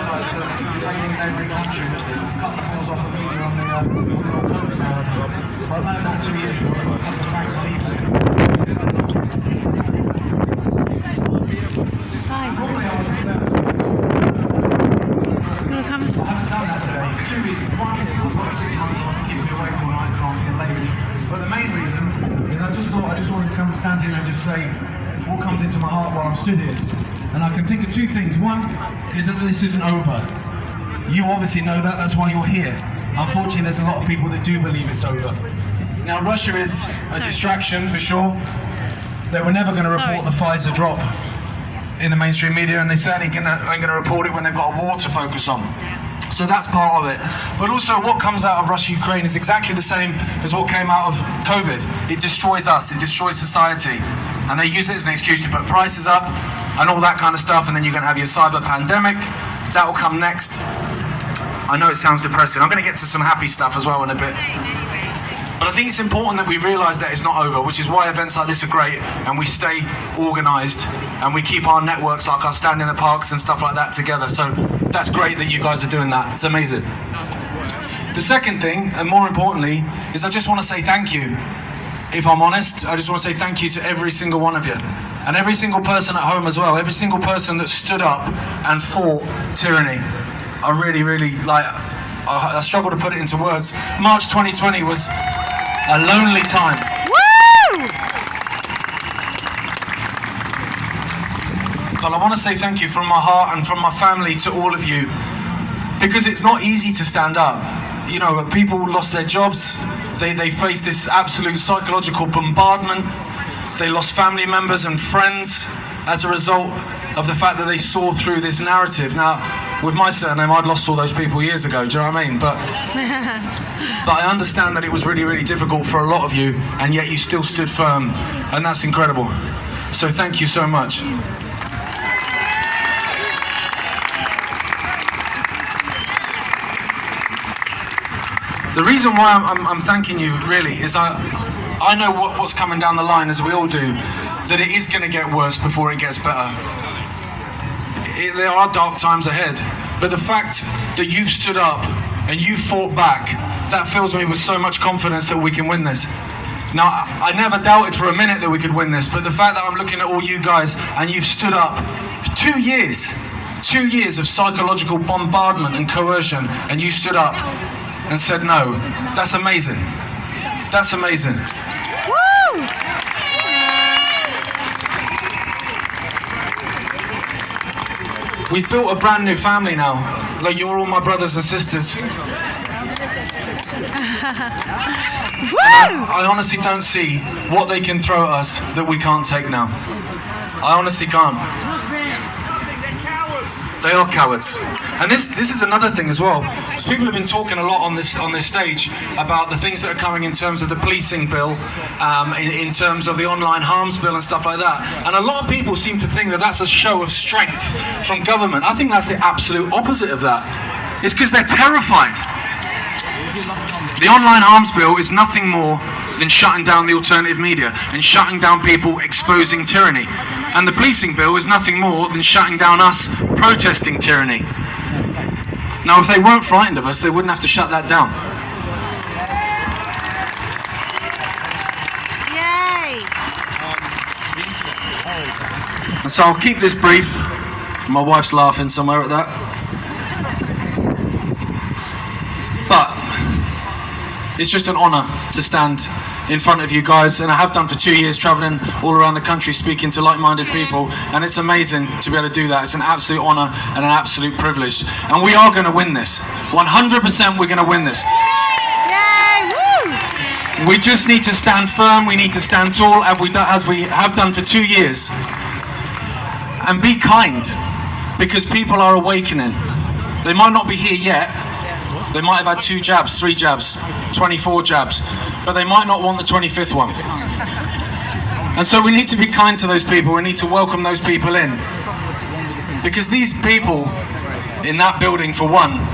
realised that blaming neighbouring country that sort of cut the balls off the media on the whole COVID narrative. Well, I learned that 2 years ago. I got a couple of tanks on eBay. Hi. Normally I would do that. You wanna come? I haven't done that today for 2 reasons. One, I've got a 6-month-old that keeps me awake all night, so I'm getting lazy. But the main reason is I just wanted to come and stand here and just say what comes into my heart while I'm stood here. And I can think of two things. One is that this isn't over. You obviously know that, that's why you're here. Unfortunately, there's a lot of people that do believe it's over. Now, Russia is a distraction for sure. They were never going to report the Pfizer drop in the mainstream media, and they certainly ain't going to report it when they've got a war to focus on. So that's part of it. But also what comes out of Russia-Ukraine is exactly the same as what came out of COVID. It destroys us, it destroys society. And they use it as an excuse to put prices up and all that kind of stuff, and then you're going to have your cyber pandemic. That will come next. I know it sounds depressing. I'm going to get to some happy stuff as well in a bit. But I think it's important that we realise that it's not over, which is why events like this are great, and we stay organised, and we keep our networks like our Stand in the Parks and stuff like that together. So that's great that you guys are doing that. It's amazing. The second thing, and more importantly, is I just want to say thank you. If I'm honest, I just want to say thank you to every single one of you. And every single person at home as well. Every single person that stood up and fought tyranny. I really, really, I struggle to put it into words. March 2020 was a lonely time. Woo! But I want to say thank you from my heart and from my family to all of you, because it's not easy to stand up. You know, people lost their jobs. They faced this absolute psychological bombardment. They lost family members and friends as a result of the fact that they saw through this narrative. Now, with my surname, I'd lost all those people years ago, do you know what I mean? But I understand that it was really, really difficult for a lot of you, and yet you still stood firm, and that's incredible. So thank you so much. The reason why I'm thanking you, really, is I know what's coming down the line, as we all do, that it is going to get worse before it gets better. There are dark times ahead, but the fact that you've stood up and you fought back, that fills me with so much confidence that we can win this. Now, I never doubted for a minute that we could win this, but the fact that I'm looking at all you guys and you've stood up for 2 years, 2 years of psychological bombardment and coercion, and you stood up and said no, that's amazing. That's amazing. Woo! We've built a brand new family now. Like, you're all my brothers and sisters. Woo! I honestly don't see what they can throw at us that we can't take now. I honestly can't. They are cowards. And this is another thing as well, because people have been talking a lot on this stage about the things that are coming in terms of the policing bill, in terms of the online harms bill and stuff like that. And a lot of people seem to think that that's a show of strength from government. I think that's the absolute opposite of that. It's because they're terrified. The online harms bill is nothing more than shutting down the alternative media and shutting down people exposing tyranny. And the policing bill is nothing more than shutting down us protesting tyranny. Now, if they weren't frightened of us, they wouldn't have to shut that down. Yay! And so I'll keep this brief. My wife's laughing somewhere at that. But it's just an honour to stand in front of you guys, and I have done for 2 years, travelling all around the country speaking to like-minded people, and it's amazing to be able to do that. It's an absolute honour and an absolute privilege, and we are going to win this. 100% we're going to win this. Yay! Woo! We just need to stand firm, we need to stand tall, as we have done for 2 years, and be kind, because people are awakening. They might not be here yet. They might have had 2 jabs, 3 jabs, 24 jabs, but they might not want the 25th one. And so we need to be kind to those people. We need to welcome those people in. Because these people in that building, for one,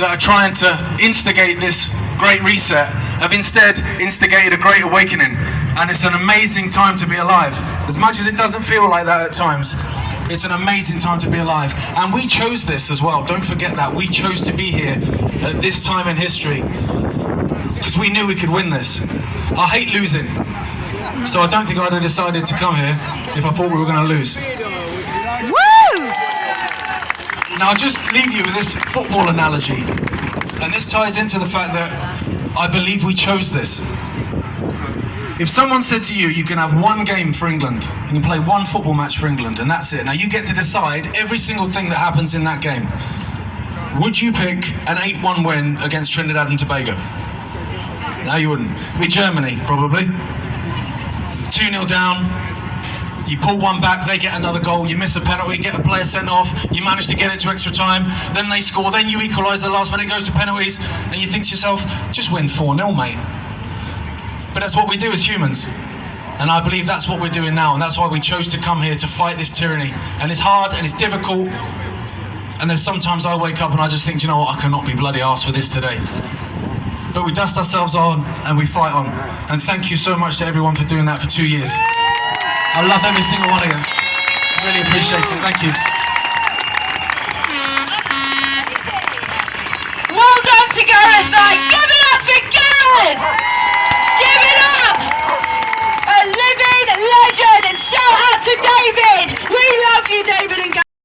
that are trying to instigate this great reset, have instead instigated a great awakening. And it's an amazing time to be alive. As much as it doesn't feel like that at times, It's an amazing time to be alive. And we chose this as well. Don't forget that. We chose to be here at this time in history because we knew we could win this. I hate losing. So I don't think I'd have decided to come here if I thought we were going to lose. Woo! Now I'll just leave you with this football analogy. And this ties into the fact that I believe we chose this. If someone said to you, you can have one game for England, you can play one football match for England, and that's it. Now you get to decide every single thing that happens in that game. Would you pick an 8-1 win against Trinidad and Tobago? No, you wouldn't. It'd be Germany, probably. 2-0 down, you pull one back, they get another goal, you miss a penalty, get a player sent off, you manage to get it to extra time, then they score, then you equalise the last minute, it goes to penalties, and you think to yourself, just win 4-0, mate. But that's what we do as humans. And I believe that's what we're doing now, and that's why we chose to come here to fight this tyranny. And it's hard, and it's difficult, and there's sometimes I wake up and I just think, you know what, I cannot be bloody arsed for this today. But we dust ourselves on, and we fight on. And thank you so much to everyone for doing that for 2 years. I love every single one of you. Really appreciate it, thank you. Well done to Gareth Icke. Give it up for Gareth! Give it up! A living legend, and shout out to David! We love you, David and Gareth.